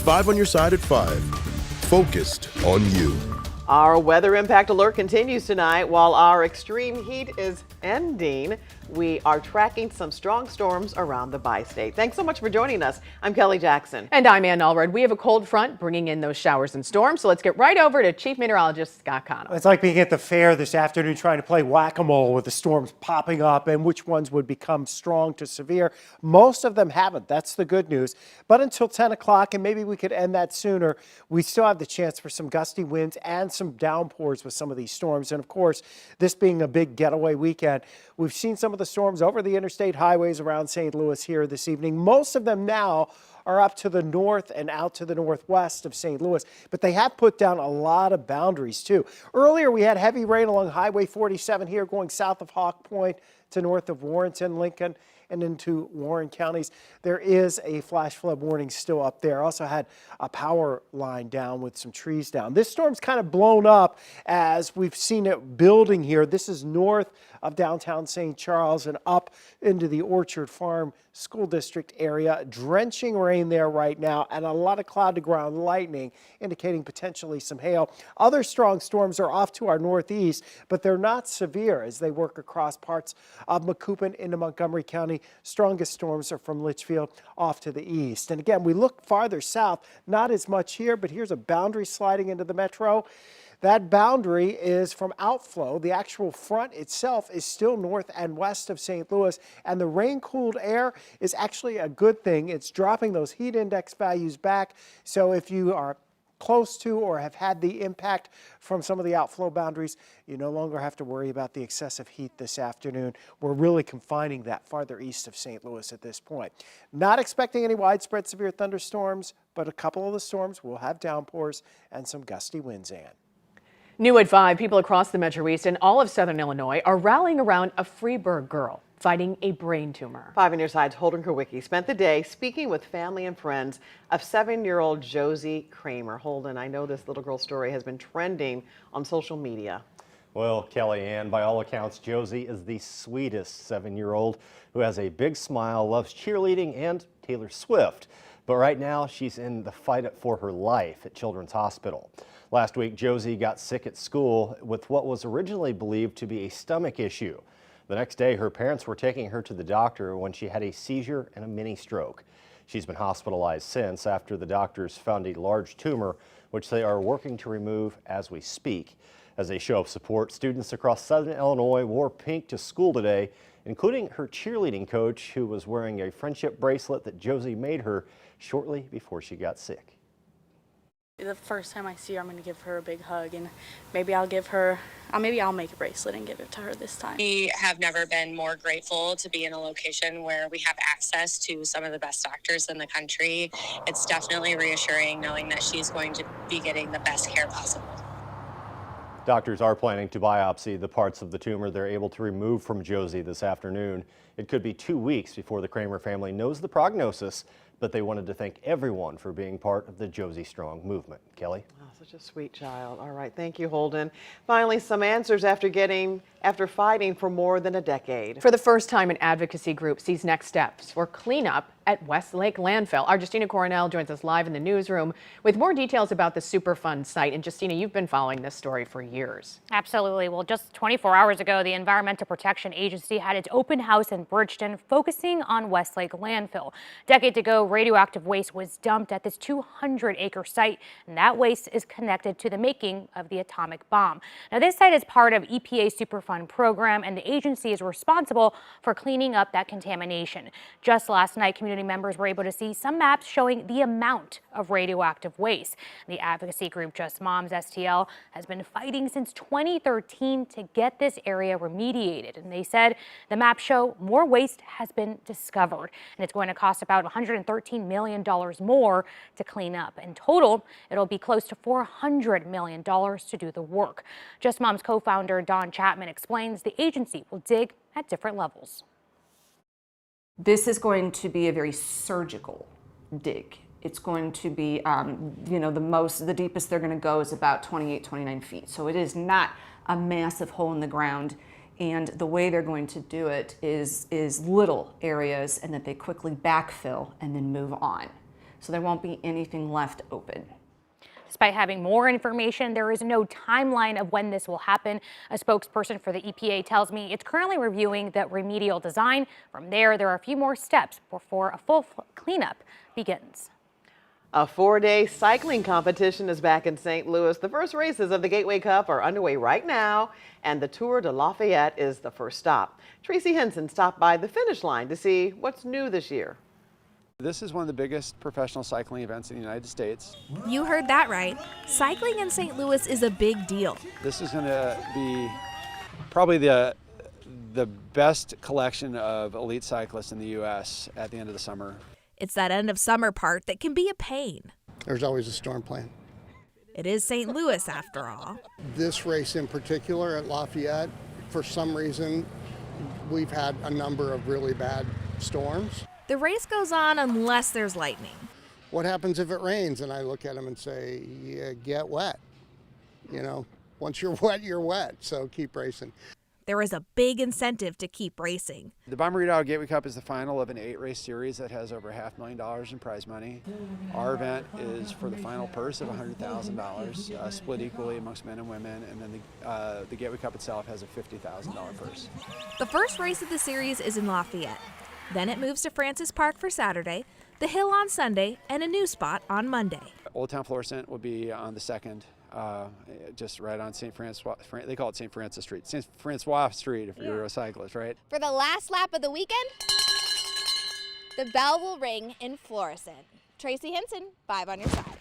5 on your side at 5. Focused on you. Our weather impact alert continues tonight. While our extreme heat is ending, we are tracking some strong storms around the bi-state. Thanks so much for joining us. I'm Kelly Jackson. And I'm Ann Allred. We have a cold front bringing in those showers and storms. So let's get right over to Chief Meteorologist Scott Connell. It's like being at the fair this afternoon trying to play whack-a-mole with the storms popping up and which ones would become strong to severe. Most of them haven't. That's the good news. But until 10 o'clock, and maybe we could end that sooner, we still have the chance for some gusty winds and some downpours with some of these storms. And of course, this being a big getaway weekend, we've seen some of the storms over the interstate highways around St. Louis here this evening. Most of them now are up to the north and out to the northwest of St. Louis, but they have put down a lot of boundaries too. Earlier, we had heavy rain along Highway 47 here going south of Hawk Point to north of Warrenton, Lincoln, and into Warren counties. There is a flash flood warning still up there. Also had a power line down with some trees down. This storm's kind of blown up as we've seen it building here. This is north of downtown St. Charles and up into the Orchard Farm School District area. Drenching rain there right now and a lot of cloud to ground lightning indicating potentially some hail. Other strong storms are off to our northeast, but they're not severe as they work across parts of Macoupin into Montgomery County. Strongest storms are from Litchfield off to the east. And again, we look farther south, not as much here, but here's a boundary sliding into the metro. That boundary is from outflow. The actual front itself is still north and west of St. Louis, and the rain-cooled air is actually a good thing. It's dropping those heat index values back. So if you are close to or have had the impact from some of the outflow boundaries, you no longer have to worry about the excessive heat this afternoon. We're really confining that farther east of St. Louis at this point. Not expecting any widespread severe thunderstorms, but a couple of the storms will have downpours and some gusty winds, Ann. New at 5, people across the Metro East and all of Southern Illinois are rallying around a Freeburg girl fighting a brain tumor. 5 on your side's Holden Krawicki spent the day speaking with family and friends of 7-year-old Josie Kramer. Holden, I know this little girl's story has been trending on social media. Well, Kelly Ann, by all accounts, Josie is the sweetest 7-year-old who has a big smile, loves cheerleading and Taylor Swift. But right now, she's in the fight for her life at Children's Hospital. Last week, Josie got sick at school with what was originally believed to be a stomach issue. The next day, her parents were taking her to the doctor when she had a seizure and a mini stroke. She's been hospitalized since after the doctors found a large tumor, which they are working to remove as we speak. As a show of support, students across Southern Illinois wore pink to school today, including her cheerleading coach, who was wearing a friendship bracelet that Josie made her shortly before she got sick. The first time I see her, I'm going to give her a big hug, and maybe I'll make a bracelet and give it to her this time. We have never been more grateful to be in a location where we have access to some of the best doctors in the country. It's definitely reassuring knowing that she's going to be getting the best care possible. Doctors are planning to biopsy the parts of the tumor they're able to remove from Josie this afternoon. It could be 2 weeks before the Kramer family knows the prognosis, but they wanted to thank everyone for being part of the Josie Strong movement. Kelly? Oh, such a sweet child. All right, thank you, Holden. Finally, some answers after fighting for more than a decade. For the first time, an advocacy group sees next steps for cleanup at Lake Landfill. Our Justina Coronel joins us live in the newsroom with more details about the Superfund site. And Justina, you've been following this story for years. Absolutely. Well, just 24 hours ago, the Environmental Protection Agency had its open house in Bridgeton focusing on Lake Landfill. Decades ago, radioactive waste was dumped at this 200-acre site, and that waste is connected to the making of the atomic bomb. Now, this site is part of EPA's Superfund program, and the agency is responsible for cleaning up that contamination. Just last night, community members were able to see some maps showing the amount of radioactive waste. The advocacy group Just Moms STL has been fighting since 2013 to get this area remediated, and they said the maps show more waste has been discovered, and it's going to cost about $113 million more to clean up. In total, it'll be close to $400 million to do the work. Just Moms co-founder Don Chapman explains the agency will dig at different levels. This is going to be a very surgical dig. It's going to be, the deepest they're going to go is about 28, 29 feet. So it is not a massive hole in the ground. And the way they're going to do it is little areas and that they quickly backfill and then move on. So there won't be anything left open. Despite having more information, there is no timeline of when this will happen. A spokesperson for the EPA tells me it's currently reviewing the remedial design. From there are a few more steps before a full cleanup begins. A 4-day cycling competition is back in St. Louis. The first races of the Gateway Cup are underway right now, and the Tour de Lafayette is the first stop. Tracy Henson stopped by the finish line to see what's new this year. This is one of the biggest professional cycling events in the United States. You heard that right. Cycling in St. Louis is a big deal. This is going to be probably the best collection of elite cyclists in the U.S. at the end of the summer. It's that end of summer part that can be a pain. There's always a storm plan. It is St. Louis after all. This race in particular at Lafayette, for some reason, we've had a number of really bad storms. The race goes on unless there's lightning. What happens if it rains? And I look at them and say, yeah, get wet. You know, once you're wet, you're wet. So keep racing. There is a big incentive to keep racing. The Bomber Redoubt Gateway Cup is the final of an 8-race series that has over $500,000 in prize money. Our event is for the final purse of $100,000, split equally amongst men and women, and then the Gateway Cup itself has a $50,000 purse. The first race of the series is in Lafayette. Then it moves to Francis Park for Saturday, the Hill on Sunday, and a new spot on Monday. Old Town Florissant will be on the 2nd, just right on St. Francois. They call it St. Francis Street. St. Francois Street if you're a cyclist, right? For the last lap of the weekend, the bell will ring in Florissant. Tracy Henson, 5 on your side.